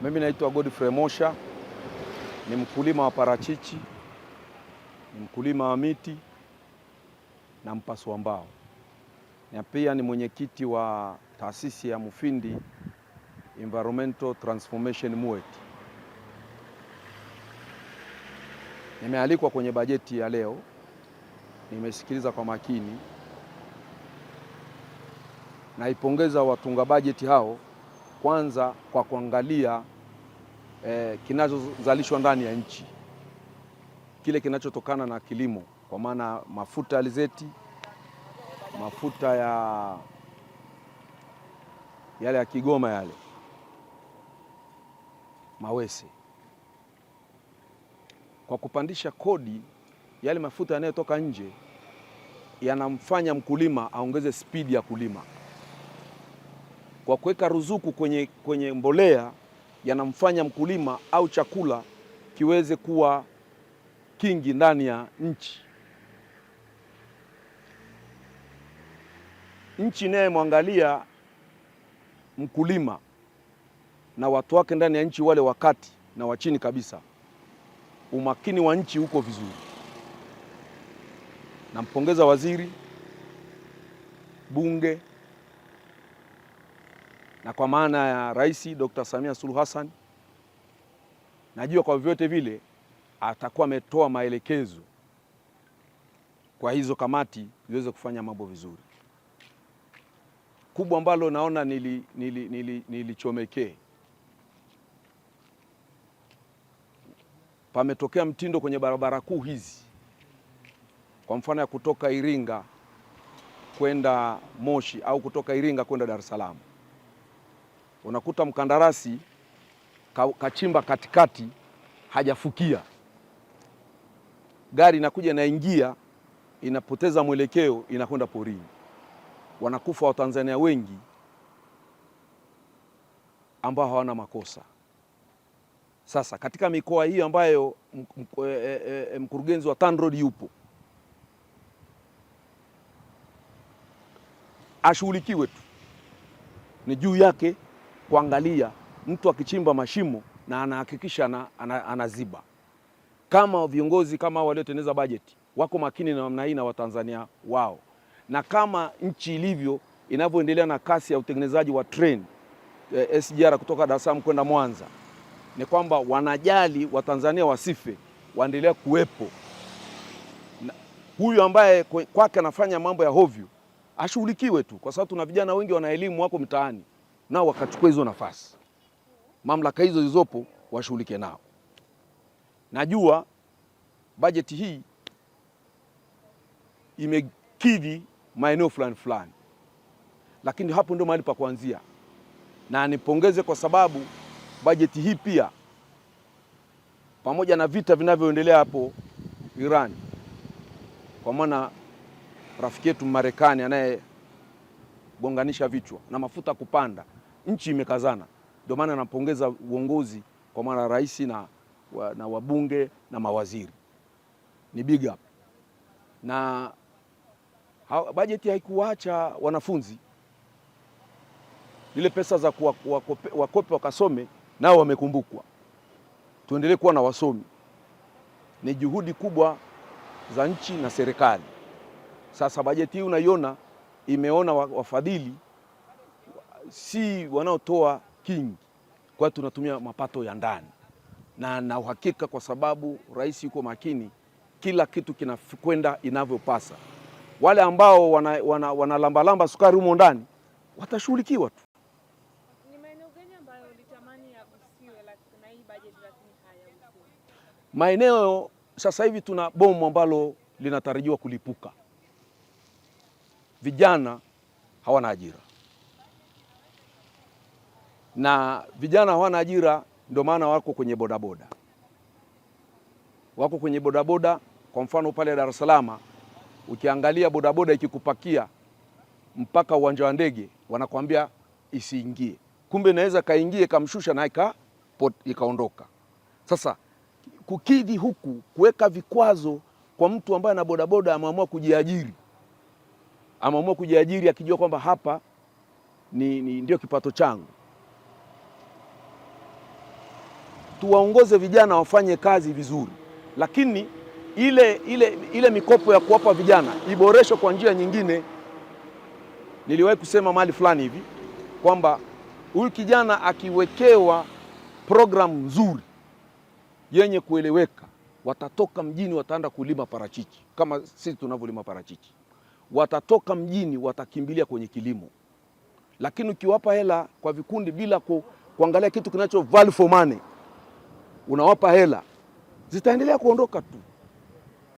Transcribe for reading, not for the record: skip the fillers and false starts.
Mimi naitwa Godfrey Mosha, ni mkulima wa parachichi, ni mkulima wa miti na mpasua mbao. Na pia ni mwenyekiti wa taasisi ya Mufindi Environmental Transformation MUET. Nimealikwa kwenye bajeti ya leo, nimesikiliza kwa makini. Naipongeza watunga bajeti hao kwanza kwa kuangalia kinachozalishwa ndani ya nchi, kile kinachotokana na kilimo, kwa maana mafuta ya alizeti, mafuta yale ya Kigoma, yale mawese. Kwa kupandisha kodi, yale mafuta yanayotoka nje yanamfanya mkulima aongeze spidi ya kulima. Kwa kuweka ruzuku kwenye mbolea, yanamfanya mkulima au chakula kiweze kuwa kingi ndani ya nchi. Nchi naye mwangalia mkulima na watu wake ndani ya nchi, wale wakati na wa chini kabisa, umakini wa nchi uko vizuri. Nampongeza waziri, bunge, na kwa maana ya Rais Dr. Samia Suluhu Hassan. Najua kwa vyote vile atakuwa ametoa maelekezo kwa hizo kamati ziweze kufanya mambo vizuri. Kubwa ambalo naona nilichomekee, pametokea mtindo kwenye barabara kuu hizi, kwa mfano ya kutoka Iringa kwenda Moshi au kutoka Iringa kwenda Dar es Salaam. Unakuta mkandarasi kachimba katikati, hajafukia, gari inakuja inaingia, inapoteza mwelekeo, inakwenda porini. Wanakufa Watanzania wengi ambao hawana makosa. Sasa katika mikoa hii ambayo mkurugenzi wa TANROADS yupo, ashughulikiwe tu, ni juu yake kuangalia mtu akichimba mashimo na anahakikisha anaziba. Kama viongozi kama waliotengeneza bajeti wako makini na namna hii na Watanzania wao, na kama nchi ilivyo inavyoendelea na kasi ya utengenezaji wa train SGR kutoka Dar es Salaam kwenda Mwanza, ni kwamba wanajali Watanzania wasife, waendelea kuwepo. Huyu ambaye kwake anafanya mambo ya hovyo ashughulikiwe tu, kwa sababu tuna vijana wengi wana elimu, wako mtaani, nao wakachukua hizo nafasi. Mamlaka hizo zilizopo washughulike nao. Najua bajeti hii imekidhi maeneo fulani, lakini hapo ndio mahali pa kuanzia, na nipongeze kwa sababu bajeti hii pia, pamoja na vita vinavyoendelea hapo Iran, kwa maana rafiki yetu Marekani anayegonganisha vichwa na mafuta kupanda, nchi imekazana. Ndio maana napongeza uongozi, kwa maana rais na wabunge na mawaziri, ni big up. Na bajeti haikuacha wanafunzi, ile pesa za wakope wakasome, nao wamekumbukwa. Tuendelee kuwa na wasomi, ni juhudi kubwa za nchi na serikali. Sasa bajeti hii unaiona imeona wafadhili si wanaotoa kingi, kwa tunatumia mapato ya ndani, na uhakika kwa sababu rais yuko makini, kila kitu kinakwenda inavyopasa. Wale ambao wanalambalamba sukari humo ndani watashughulikiwa tu. Ni maeneo gani ambayo ulitamani yagusiwe na hii bajeti lakini hayagusiwi? Maeneo sasa hivi tuna bomu ambalo linatarajiwa kulipuka. Vijana hawana ajira, na vijana hawana ajira ndio maana wako kwenye bodaboda. Wako kwenye bodaboda, kwa mfano pale Dar es Salaam, ukiangalia bodaboda ikikupakia mpaka uwanja wa ndege wanakuambia isiingie, kumbe inaweza kaingie kamshusha na ikaondoka. Sasa kukidhi huku, kuweka vikwazo kwa mtu ambaye ana bodaboda ameamua kujiajiri, akijua kwamba hapa ndio kipato changu, tuwaongoze vijana wafanye kazi vizuri, lakini ile mikopo ya kuwapa vijana iboreshwe kwa njia nyingine. Niliwahi kusema mahali fulani hivi kwamba huyu kijana akiwekewa programu nzuri yenye kueleweka, watatoka mjini wataenda kulima parachichi kama sisi tunavyolima parachichi. Watatoka mjini watakimbilia kwenye kilimo. Lakini ukiwapa hela kwa vikundi bila kuangalia kitu kinacho value for money, unawapa hela, zitaendelea kuondoka tu.